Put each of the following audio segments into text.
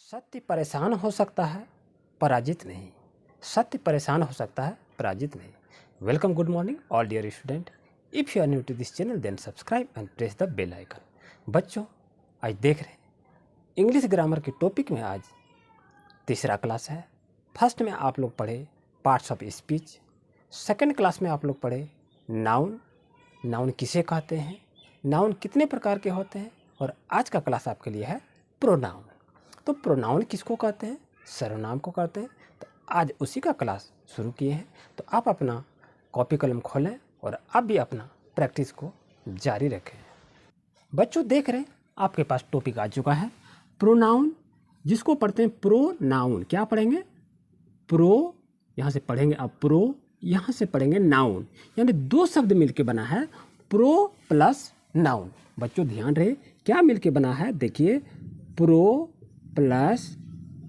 सत्य परेशान हो सकता है, पराजित नहीं। सत्य परेशान हो सकता है, पराजित नहीं। Welcome, good morning all dear student. If you are new to this channel then subscribe and press the bell icon. बच्चों, आज देख रहे हैं इंग्लिश ग्रामर के टॉपिक में आज तीसरा क्लास है। फर्स्ट में आप लोग पढ़े parts of speech, second class में आप लोग पढ़े नाउन, नाउन किसे कहते हैं, नाउन कितने प्रकार के होते हैं, और आज का क्लास आपके लिए है प्रोनाउन। तो प्रोनाउन किसको कहते हैं? सर्वनाम को कहते हैं। तो आज उसी का क्लास शुरू किए हैं। तो आप अपना कॉपी कलम खोलें और आप भी अपना प्रैक्टिस को जारी रखें। बच्चों, देख रहे हैं आपके पास टॉपिक आ चुका है प्रोनाउन, जिसको पढ़ते हैं प्रोनाउन। क्या पढ़ेंगे? प्रो, यहाँ से पढ़ेंगे आप प्रो, यहाँ से पढ़ेंगे नाउन, यानी दो शब्द मिलके बना है प्रो प्लस नाउन। बच्चों ध्यान रहे क्या मिलके बना है, देखिए प्रो प्लस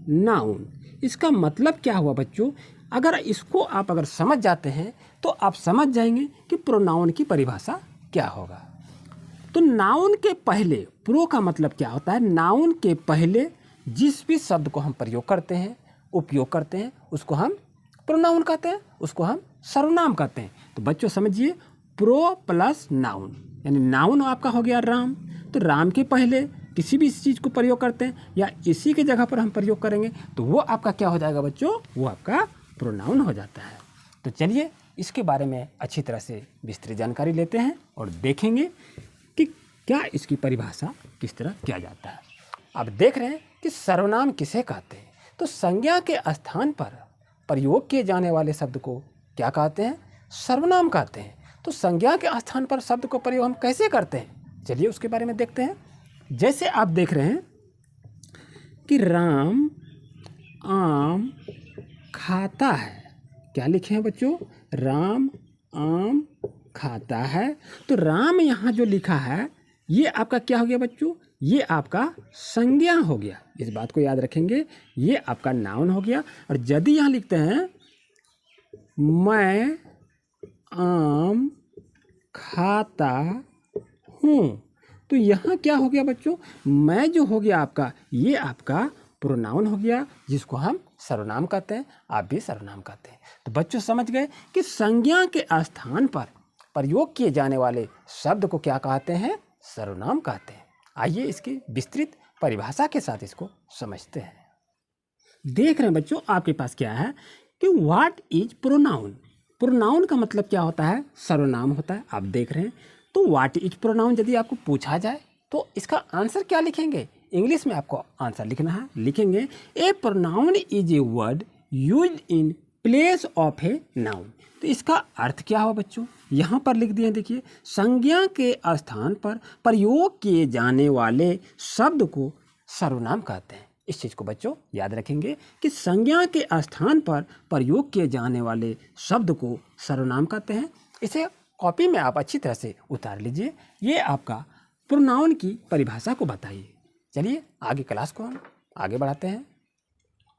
नाउन। इसका मतलब क्या हुआ बच्चों? अगर इसको आप अगर समझ जाते हैं तो आप समझ जाएंगे कि प्रोनाउन की परिभाषा क्या होगा। तो नाउन के पहले, प्रो का मतलब क्या होता है? नाउन के पहले जिस भी शब्द को हम प्रयोग करते हैं, उपयोग करते हैं, उसको हम प्रोनाउन कहते हैं, उसको हम सर्वनाम कहते हैं। तो बच्चों समझिए, प्रो प्लस नाउन, यानी नाउन आपका हो गया राम। तो राम के पहले किसी भी इस चीज़ को प्रयोग करते हैं या इसी के जगह पर हम प्रयोग करेंगे तो वो आपका क्या हो जाएगा बच्चों? वो आपका प्रोनाउन हो जाता है। तो चलिए इसके बारे में अच्छी तरह से विस्तृत जानकारी लेते हैं और देखेंगे कि क्या इसकी परिभाषा किस तरह किया जाता है। अब देख रहे हैं कि सर्वनाम किसे कहते हैं। तो संज्ञा के स्थान पर प्रयोग किए जाने वाले शब्द को क्या कहते हैं? सर्वनाम कहते हैं। तो संज्ञा के स्थान पर शब्द को प्रयोग हम कैसे करते हैं, चलिए उसके बारे में देखते हैं। जैसे आप देख रहे हैं कि राम आम खाता है। क्या लिखे हैं बच्चों? राम आम खाता है। तो राम यहाँ जो लिखा है ये आपका क्या हो गया बच्चों? ये आपका संज्ञा हो गया। इस बात को याद रखेंगे, ये आपका नाउन हो गया। और यदि यहाँ लिखते हैं मैं आम खाता हूँ, तो यहाँ क्या हो गया बच्चों? मैं जो हो गया आपका, ये आपका प्रोनाउन हो गया, जिसको हम सर्वनाम कहते हैं, आप भी सर्वनाम कहते हैं। तो बच्चों समझ गए कि संज्ञा के स्थान पर प्रयोग किए जाने वाले शब्द को क्या कहते हैं? सर्वनाम कहते हैं। आइए इसकी विस्तृत परिभाषा के साथ इसको समझते हैं। देख रहे हैं बच्चों आपके पास क्या है कि व्हाट इज प्रोनाउन। प्रोनाउन का मतलब क्या होता है? सर्वनाम होता है। आप देख रहे हैं तो व्हाट इज प्रोनाउन यदि आपको पूछा जाए तो इसका आंसर क्या लिखेंगे? इंग्लिश में आपको आंसर लिखना है। लिखेंगे a pronoun is a word used in place of a noun. तो इसका अर्थ क्या हुआ बच्चों? यहाँ पर लिख दिए, देखिए संज्ञा के स्थान पर प्रयोग किए जाने वाले शब्द को सर्वनाम कहते हैं। इस चीज़ को बच्चों याद रखेंगे कि संज्ञा के स्थान पर प्रयोग किए जाने वाले शब्द को सर्वनाम कहते हैं। इसे कॉपी में आप अच्छी तरह से उतार लीजिए। ये आपका प्रोनाउन की परिभाषा को बताइए। चलिए आगे क्लास को हम आगे बढ़ाते हैं।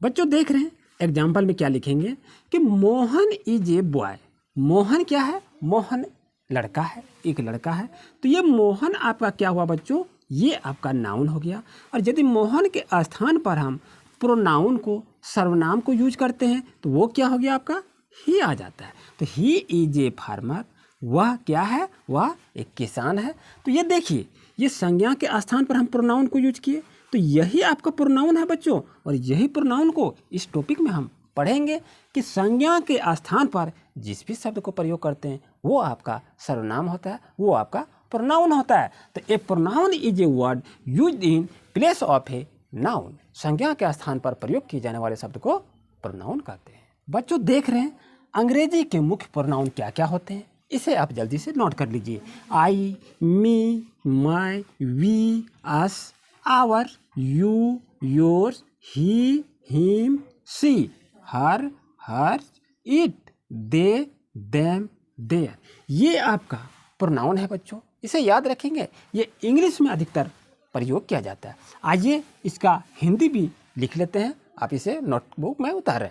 बच्चों देख रहे हैं एग्जाम्पल में क्या लिखेंगे कि Mohan is a boy. Mohan क्या है? मोहन लड़का है, एक लड़का है। तो ये मोहन आपका क्या हुआ बच्चों? ये आपका नाउन हो गया। और यदि मोहन के स्थान पर हम प्रोनाउन को, सर्वनाम को यूज करते हैं तो वो क्या हो गया आपका? ही आ जाता है। तो ही इज ए फार्मर, वह क्या है? वह एक किसान है। तो ये देखिए, ये संज्ञा के स्थान पर हम प्रोनाउन को यूज किए, तो यही आपका प्रोनाउन है बच्चों। और यही प्रोनाउन को इस टॉपिक में हम पढ़ेंगे कि संज्ञा के स्थान पर जिस भी शब्द को प्रयोग करते हैं वो आपका सर्वनाम होता है, वो आपका प्रोनाउन होता है। तो a pronoun is a word used in place of a noun. संज्ञा के स्थान पर प्रयोग किए जाने वाले शब्द को प्रोनाउन कहते हैं। बच्चों देख रहे हैं अंग्रेजी के मुख्य प्रोनाउन क्या क्या होते हैं, इसे आप जल्दी से नोट कर लीजिए। I, me, my, we, us, our, you, yours, he, him, she, her, hers, it, they, them, their. ये आपका प्रोनाउन है बच्चों। इसे याद रखेंगे, ये इंग्लिश में अधिकतर प्रयोग किया जाता है। आइए इसका हिंदी भी लिख लेते हैं, आप इसे नोटबुक में उतारें।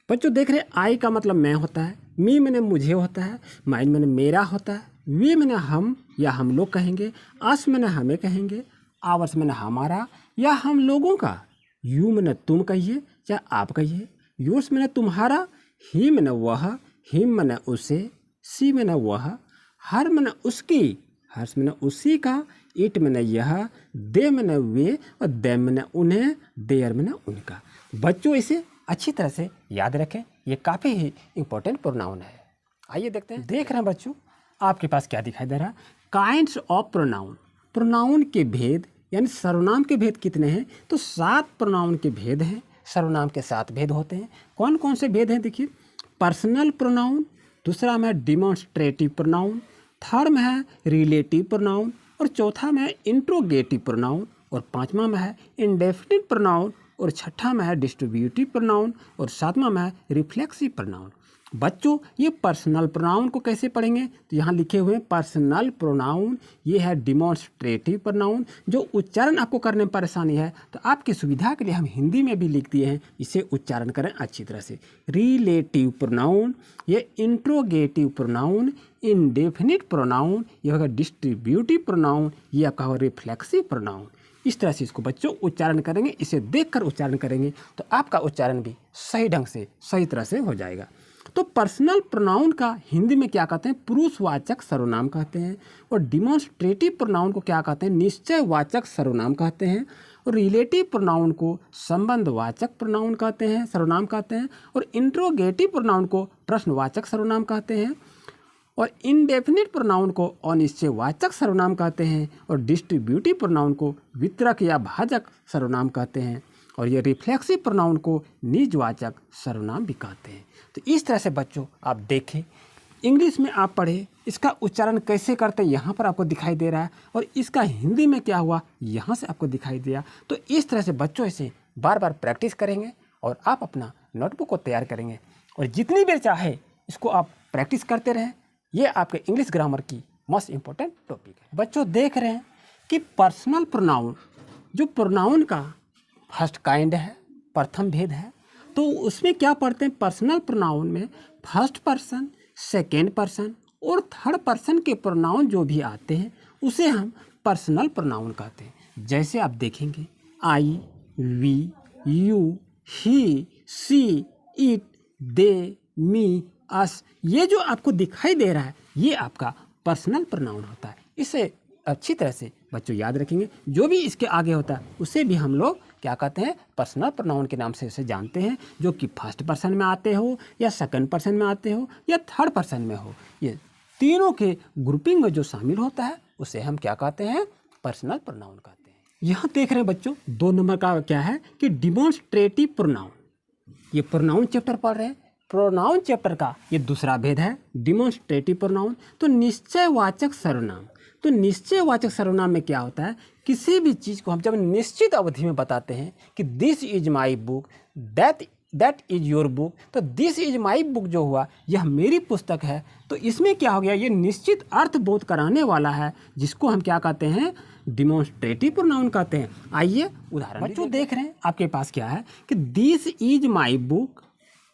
बच्चों देख रहे हैं आई का मतलब मैं होता है, मी मैंने मुझे होता है, माइन मैंने मेरा होता है, वी मैंने हम या हम लोग कहेंगे, अस मैंने हमें कहेंगे, आवर्स मैंने हमारा या हम लोगों का, यू मैंने तुम कहिए या आप कहिए, योर्स मैंने तुम्हारा, ही मैंने वह, हिम मैंने उसे, सी मैंने वह, हर मैंने उसकी, हर्ष मैंने उसी का, इट मैंने यह, दे मैंने वे और देम मैंने उन्हें, देयर मैंने उनका। बच्चों इसे अच्छी तरह से याद रखें, ये काफ़ी ही इम्पोर्टेंट प्रोनाउन है। आइए देखते हैं। देख रहे हैं बच्चों आपके पास क्या दिखाई दे रहा है, काइंड्स ऑफ प्रोनाउन। प्रोनाउन के भेद यानी सर्वनाम के भेद कितने हैं, तो 7 प्रोनाउन के भेद हैं। सर्वनाम के 7 भेद होते हैं। कौन कौन से भेद हैं देखिए, पर्सनल प्रोनाउन, दूसरा में है डिमॉन्स्ट्रेटिव प्रोनाउन, थर्ड में है रिलेटिव प्रोनाउन, और चौथा में है इंट्रोगेटिव प्रोनाउन, और पांचवा में है इंडेफिनिट प्रोनाउन, और छठा में है डिस्ट्रीब्यूटिव प्रोनाउन, और सातवां में है रिफ्लेक्सिव प्रोनाउन। बच्चों ये पर्सनल प्रोनाउन को कैसे पढ़ेंगे, तो यहाँ लिखे हुए हैं पर्सनल प्रोनाउन, ये है डिमॉन्स्ट्रेटिव प्रोनाउन। जो उच्चारण आपको करने में परेशानी है तो आपकी सुविधा के लिए हम हिंदी में भी लिख दिए हैं, इसे उच्चारण करें अच्छी तरह से। रिलेटिव प्रोनाउन, ये इंट्रोगेटिव प्रोनाउन, इंडेफिनिट प्रोनाउन, ये होगा डिस्ट्रीब्यूटिव प्रोनाउन, ये आपका होगा रिफ्लेक्सिव प्रोनाउन। इस तरह से इसको बच्चों उच्चारण करेंगे, इसे देखकर उच्चारण करेंगे तो आपका उच्चारण भी सही ढंग से सही तरह से हो जाएगा। तो पर्सनल प्रोनाउन का हिंदी में क्या कहते हैं, पुरुषवाचक सर्वनाम कहते हैं, और डिमॉन्स्ट्रेटिव प्रोनाउन को क्या कहते हैं, निश्चयवाचक सर्वनाम कहते हैं, और रिलेटिव प्रोनाउन को संबंधवाचक प्रोनाउन कहते हैं, सर्वनाम कहते हैं, और इंट्रोगेटिव प्रोनाउन को प्रश्नवाचक सर्वनाम कहते हैं, और इनडेफिनिट प्रोनाउन को अनिश्चयवाचक सर्वनाम कहते हैं, और डिस्ट्रीब्यूटिव प्रोनाउन को वितरक या भाजक सर्वनाम कहते हैं, और ये रिफ्लेक्सिव प्रोनाउन को निजवाचक सर्वनाम भी कहते हैं। तो इस तरह से बच्चों आप देखें, इंग्लिश में आप पढ़े, इसका उच्चारण कैसे करते हैं यहाँ पर आपको दिखाई दे रहा है, और इसका हिंदी में क्या हुआ यहाँ से आपको दिखाई दिया। तो इस तरह से बच्चों इसे बार बार प्रैक्टिस करेंगे और आप अपना नोटबुक को तैयार करेंगे, और जितनी देर चाहे इसको आप प्रैक्टिस करते रहें। ये आपके इंग्लिश ग्रामर की मोस्ट इम्पोर्टेंट टॉपिक है। बच्चों देख रहे हैं कि पर्सनल प्रोनाउन, जो प्रोनाउन का फर्स्ट काइंड है, प्रथम भेद है, तो उसमें क्या पढ़ते हैं, पर्सनल प्रोनाउन में फर्स्ट पर्सन, सेकेंड पर्सन और थर्ड पर्सन के प्रोनाउन जो भी आते हैं उसे हम पर्सनल प्रोनाउन कहते हैं। जैसे आप देखेंगे I, we, you, he, she, it, they, me, us, ये जो आपको दिखाई दे रहा है ये आपका पर्सनल प्रोनाउन होता है। इसे अच्छी तरह से बच्चों याद रखेंगे। जो भी इसके आगे होता है उसे भी हम लोग क्या कहते हैं, पर्सनल प्रोनाउन के नाम से उसे जानते हैं, जो कि फर्स्ट पर्सन में आते हो या सेकंड पर्सन में आते हो या थर्ड पर्सन में हो। ये तीनों के ग्रुपिंग में जो शामिल होता है उसे हम क्या कहते हैं, पर्सनल प्रोनाउन कहते हैं। यहाँ देख रहे हैं बच्चों 2 नंबर का क्या है कि डिमॉन्स्ट्रेटिव प्रोनाउन। ये प्रोनाउन चैप्टर पढ़ रहे हैं, प्रोनाउन चैप्टर का ये दूसरा भेद है डिमॉन्स्ट्रेटिव प्रोनाउन। तो निश्चयवाचक सर्वनाम, तो निश्चयवाचक सर्वनाम में क्या होता है, किसी भी चीज़ को हम जब निश्चित अवधि में बताते हैं कि this is my book, that is your book, तो दिस इज माई बुक जो हुआ यह मेरी पुस्तक है, तो इसमें क्या हो गया, ये निश्चित अर्थ बोध कराने वाला है, जिसको हम क्या कहते हैं, डिमॉन्स्ट्रेटिव प्रोनाउन कहते हैं। आइए उदाहरण बच्चों देख रहे हैं आपके पास क्या है कि this is my book,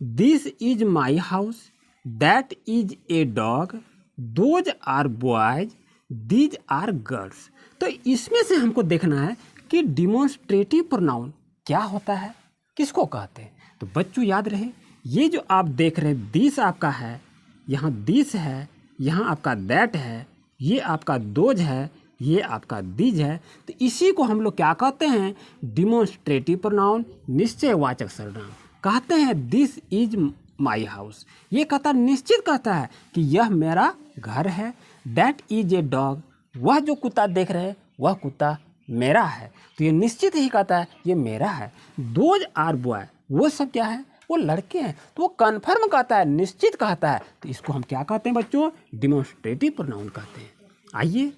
this is my house, that is a dog, those are boys, these are girls. तो इसमें से हमको देखना है कि डिमॉन्स्ट्रेटिव प्रोनाउन क्या होता है, किसको कहते हैं। तो बच्चों याद रहे, ये जो आप देख रहे हैं दिस आपका है, यहाँ दिस है, यहाँ आपका दैट है, ये आपका दोज है, ये आपका दीज है। तो इसी को हम लोग क्या कहते हैं, डिमॉन्स्ट्रेटिव प्रोनाउन, निश्चयवाचक सर्वनाम कहते हैं। दिस इज माई हाउस, ये कहता निश्चित कहता है कि यह मेरा घर है। दैट इज ए डॉग, वह जो कुत्ता देख रहे हैं वह कुत्ता मेरा है, तो ये निश्चित ही कहता है ये मेरा है। दोज आर बॉय, वो सब क्या है, वो लड़के हैं, तो वो कन्फर्म कहता है, निश्चित कहता है, तो इसको हम क्या कहते हैं बच्चों, डिमॉन्स्ट्रेटिव प्रोनाउन कहते हैं। आइए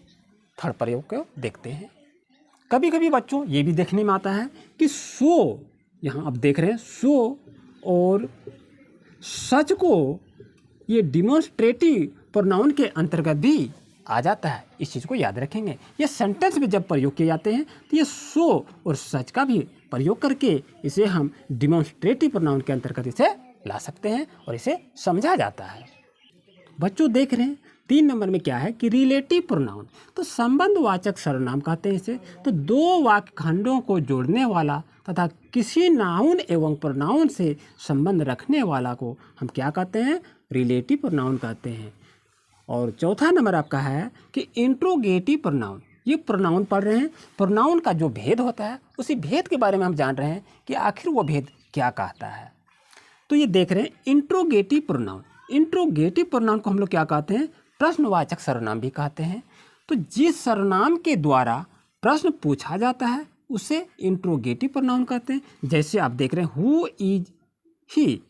थर्ड प्रयोग को देखते हैं। कभी कभी बच्चों ये भी देखने में आता है कि सो, यहाँ आप देख रहे हैं सो और सच को ये डिमॉन्स्ट्रेटिव प्रोनाउन के अंतर्गत भी आ जाता है। इस चीज़ को याद रखेंगे। ये सेंटेंस में जब प्रयोग किए जाते हैं तो ये सो और सच का भी प्रयोग करके इसे हम डिमॉन्स्ट्रेटिव प्रोनाउन के अंतर्गत इसे ला सकते हैं और इसे समझा जाता है। बच्चों देख रहे हैं 3 नंबर में क्या है कि रिलेटिव प्रोनाउन, तो संबंधवाचक सर्वनाम कहते हैं इसे। तो दो वाक्य खंडों को जोड़ने वाला तथा किसी नाउन एवं प्रोनाउन से संबंध रखने वाला को हम क्या कहते हैं, रिलेटिव प्रोनाउन कहते हैं। और चौथा नंबर आपका है कि इंट्रोगेटिव प्रोनाउन, ये प्रोनाउन पढ़ रहे हैं, प्रोनाउन का जो भेद होता है उसी भेद के बारे में हम जान रहे हैं कि आखिर वो भेद क्या कहता है। तो ये देख रहे हैं इंट्रोगेटिव प्रोनाउन, इंट्रोगेटिव प्रोनाउन को हम लोग क्या कहते हैं, प्रश्नवाचक सर्वनाम भी कहते हैं। तो जिस सर्वनाम के द्वारा प्रश्न पूछा जाता है उसे इंट्रोगेटिव प्रोनाउन कहते हैं। जैसे आप देख रहे हैं who is he,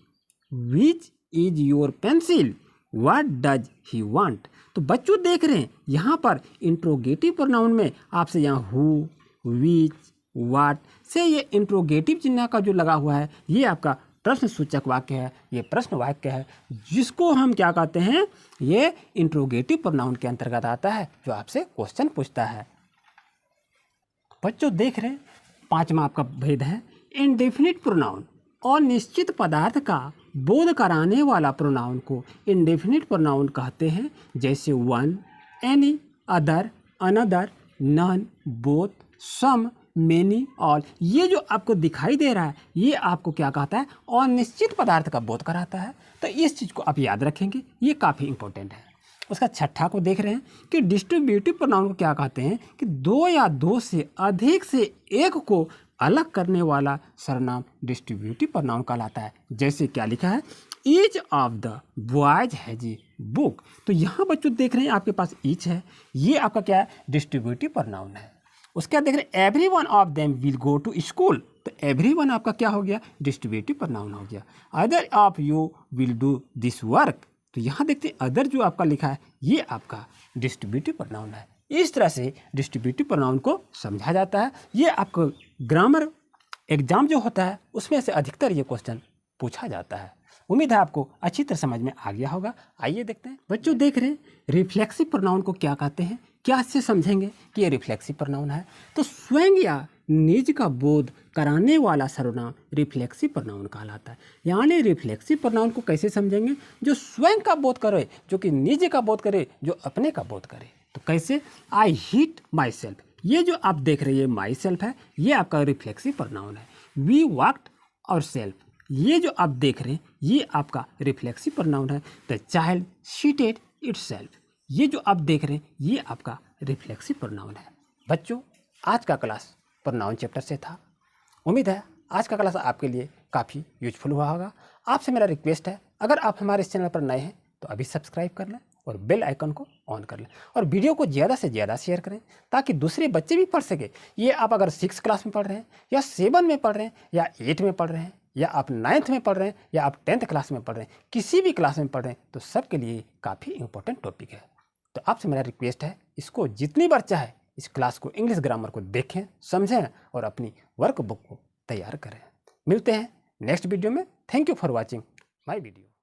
which is your pencil, what does he want. तो बच्चों देख रहे हैं यहाँ पर इंट्रोगेटिव प्रोनाउन में आपसे यहाँ हु, विच, व्हाट से ये इंट्रोगेटिव चिन्ह का जो लगा हुआ है ये आपका प्रश्न सूचक वाक्य है, ये प्रश्न वाक्य है, जिसको हम क्या कहते हैं, ये इंट्रोगेटिव प्रोनाउन के अंतर्गत आता है जो आपसे क्वेश्चन पूछता है। बच्चों देख रहे हैं 5वां आपका भेद है इंडेफिनिट प्रोनाउन, और निश्चित पदार्थ का बोध कराने वाला प्रोनाउन को इंडेफिनिट प्रोनाउन कहते हैं। जैसे one, any, other, another, none, both, some, many, all. ये जो आपको दिखाई दे रहा है ये आपको क्या कहता है, अनिश्चित पदार्थ का बोध कराता है। तो इस चीज़ को आप याद रखेंगे, ये काफ़ी इंपॉर्टेंट है। उसका छठा को देख रहे हैं कि डिस्ट्रीब्यूटिव प्रोनाउन को क्या कहते हैं कि दो या दो से अधिक से एक को अलग करने वाला सर्वनाम डिस्ट्रीब्यूटिव प्रोनाउन कहलाता है। जैसे क्या लिखा है, each of the boys has a book. तो यहाँ बच्चों देख रहे हैं आपके पास ईच है, ये आपका क्या है, डिस्ट्रीब्यूटिव प्रोनाउन है। उसके बाद देख रहे हैं every one of them will go to school, तो एवरी वन आपका क्या हो गया, डिस्ट्रीब्यूटिव प्रोनाउन हो गया। Other of you will do this work, तो यहाँ देखते हैं अदर जो आपका लिखा है ये आपका डिस्ट्रीब्यूटिव प्रोनाउन है। इस तरह से डिस्ट्रीब्यूटिव प्रोनाउन को समझा जाता है। ये आपको ग्रामर एग्जाम जो होता है उसमें से अधिकतर ये क्वेश्चन पूछा जाता है। उम्मीद है आपको अच्छी तरह समझ में आ गया होगा। आइए देखते हैं बच्चों, देख रहे हैं रिफ्लेक्सिव प्रोनाउन को क्या कहते हैं, क्या इससे समझेंगे कि ये रिफ्लेक्सिव प्रोनाउन है। तो स्वयं या निज का बोध कराने वाला सर्वनाम रिफ्लेक्सिव प्रोनाउन कहलाता है। यानी रिफ्लेक्सिव प्रोनाउन को कैसे समझेंगे, जो स्वयं का बोध करे, जो कि निज का बोध करे, जो अपने का बोध करे। तो कैसे, आई हिट माई सेल्फ, ये जो आप देख रहे हैं माई सेल्फ है, ये आपका रिफ्लेक्सिव प्रोनाउन है। वी वॉक्ड और सेल्फ, ये जो आप देख रहे हैं ये आपका रिफ्लेक्सिव प्रोनाउन है। द चाइल्ड सीटेड इटसेल्फ, ये जो आप देख रहे हैं ये आपका रिफ्लेक्सिव प्रोनाउन है। बच्चों आज का क्लास प्रोनाउन चैप्टर से था। उम्मीद है आज का क्लास आपके लिए काफ़ी यूजफुल हुआ होगा। आपसे मेरा रिक्वेस्ट है, अगर आप हमारे इस चैनल पर नए हैं तो अभी सब्सक्राइब कर लें और बेल आइकन को ऑन कर लें, और वीडियो को ज़्यादा से ज़्यादा शेयर करें ताकि दूसरे बच्चे भी पढ़ सके। ये आप अगर 6 क्लास में पढ़ रहे हैं या 7 में पढ़ रहे हैं या 8 में पढ़ रहे हैं या आप 9th में पढ़ रहे हैं या आप 10th क्लास में पढ़ रहे हैं, किसी भी क्लास में पढ़ रहे हैं, तो सबके लिए काफ़ी इंपॉर्टेंट टॉपिक है। तो आपसे मेरा रिक्वेस्ट है, इसको जितनी बार चाहे इस क्लास को, इंग्लिश ग्रामर को देखें, समझें और अपनी वर्क बुक को तैयार करें। मिलते हैं नेक्स्ट वीडियो में। Thank you for watching my video.